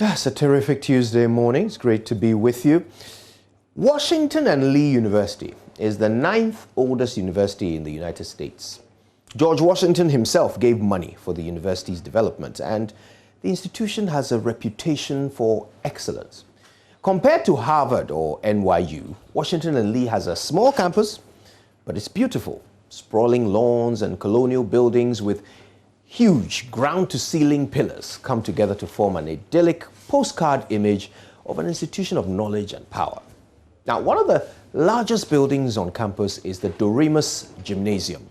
It's a terrific Tuesday morning. It's great to be with you. Washington and Lee University is the 9th oldest university in the United States. George Washington himself gave money for the university's development, and the institution has a reputation for excellence. Compared to Harvard or NYU, Washington and Lee has a small campus, but it's beautiful. Sprawling lawns and colonial buildings with huge ground-to-ceiling pillars come together to form an idyllic postcard image of an institution of knowledge and power. Now, one of the largest buildings on campus is the Doremus Gymnasium.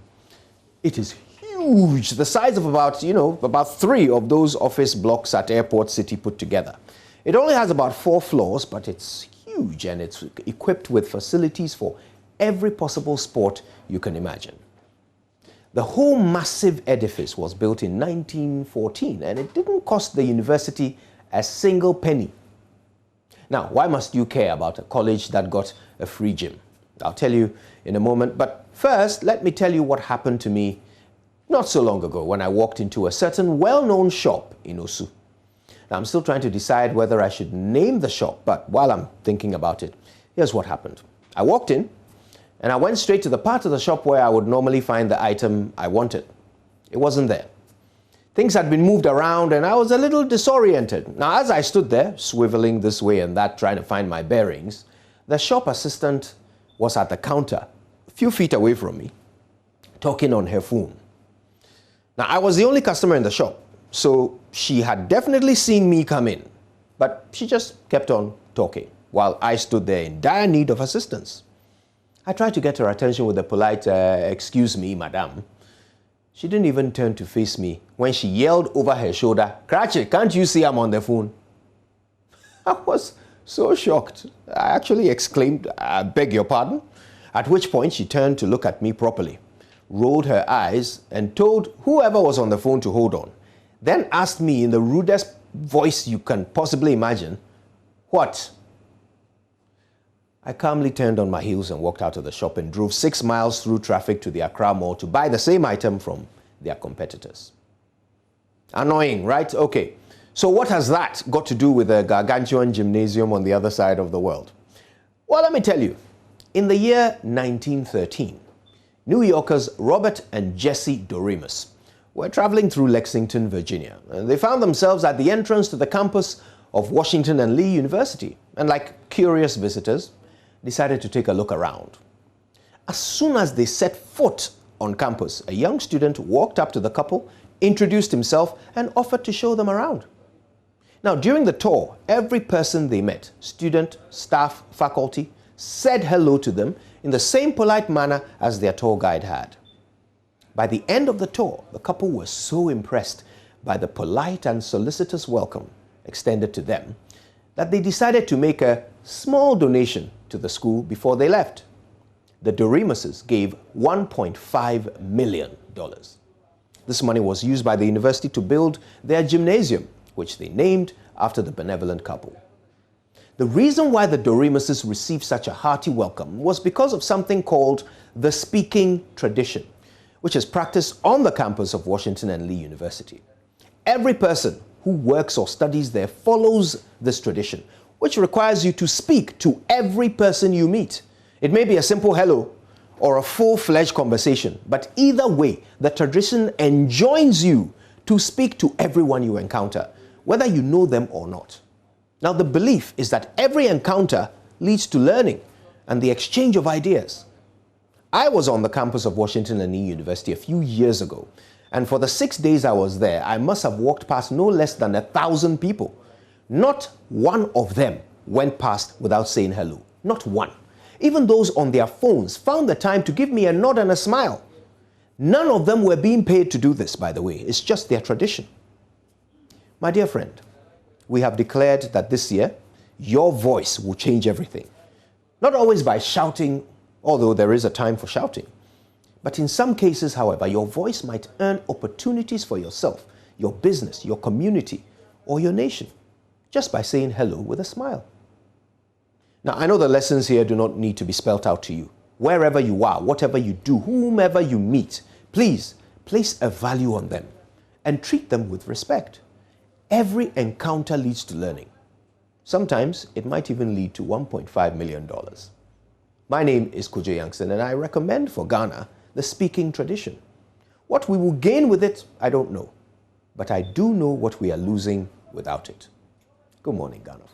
It is huge, the size of about 3 of those office blocks at Airport City put together. It only has about 4 floors, but it's huge and it's equipped with facilities for every possible sport you can imagine. The whole massive edifice was built in 1914, and it didn't cost the university a single penny. Now, why must you care about a college that got a free gym? I'll tell you in a moment, but first, let me tell you what happened to me not so long ago when I walked into a certain well-known shop in Osu. Now, I'm still trying to decide whether I should name the shop, but while I'm thinking about it, here's what happened. I walked in, and I went straight to the part of the shop where I would normally find the item I wanted. It wasn't there. Things had been moved around, and I was a little disoriented. Now, as I stood there, swiveling this way and that, trying to find my bearings, the shop assistant was at the counter, a few feet away from me, talking on her phone. Now, I was the only customer in the shop, so she had definitely seen me come in, but she just kept on talking while I stood there in dire need of assistance. I tried to get her attention with a polite, "Excuse me, madam." She didn't even turn to face me when she yelled over her shoulder, "Cratchit, can't you see I'm on the phone?" I was so shocked. I actually exclaimed, "I beg your pardon?" At which point she turned to look at me properly, rolled her eyes, and told whoever was on the phone to hold on. Then asked me in the rudest voice you can possibly imagine, "What?" I calmly turned on my heels and walked out of the shop and drove 6 miles through traffic to the Accra Mall to buy the same item from their competitors. Annoying, right? Okay. So what has that got to do with the gargantuan gymnasium on the other side of the world? Well, let me tell you. In the year 1913, New Yorkers Robert and Jesse Doremus were traveling through Lexington, Virginia, and they found themselves at the entrance to the campus of Washington and Lee University, and like curious visitors, decided to take a look around. As soon as they set foot on campus, a young student walked up to the couple, introduced himself, and offered to show them around. Now, during the tour, every person they met, student, staff, faculty, said hello to them in the same polite manner as their tour guide had. By the end of the tour, the couple were so impressed by the polite and solicitous welcome extended to them that they decided to make a small donation to the school before they left. The Doremuses gave $1.5 million. This money was used by the university to build their gymnasium, which they named after the benevolent couple. The reason why the Doremuses received such a hearty welcome was because of something called the speaking tradition, which is practiced on the campus of Washington and Lee University. Every person who works or studies there follows this tradition, which requires you to speak to every person you meet. It may be a simple hello or a full-fledged conversation, but either way, the tradition enjoins you to speak to everyone you encounter, whether you know them or not. Now, the belief is that every encounter leads to learning and the exchange of ideas. I was on the campus of Washington and Lee University a few years ago, and for the 6 days I was there, I must have walked past no less than 1,000 people. Not one of them went past without saying hello. Not one. Even those on their phones found the time to give me a nod and a smile. None of them were being paid to do this, by the way. It's just their tradition. My dear friend, we have declared that this year, your voice will change everything. Not always by shouting, although there is a time for shouting. But in some cases, however, your voice might earn opportunities for yourself, your business, your community, or your nation, just by saying hello with a smile. Now, I know the lessons here do not need to be spelt out to you. Wherever you are, whatever you do, whomever you meet, please place a value on them and treat them with respect. Every encounter leads to learning. Sometimes it might even lead to $1.5 million. My name is Kojo Youngson, and I recommend for Ghana the speaking tradition. What we will gain with it, I don't know. But I do know what we are losing without it. Good morning, Ghana.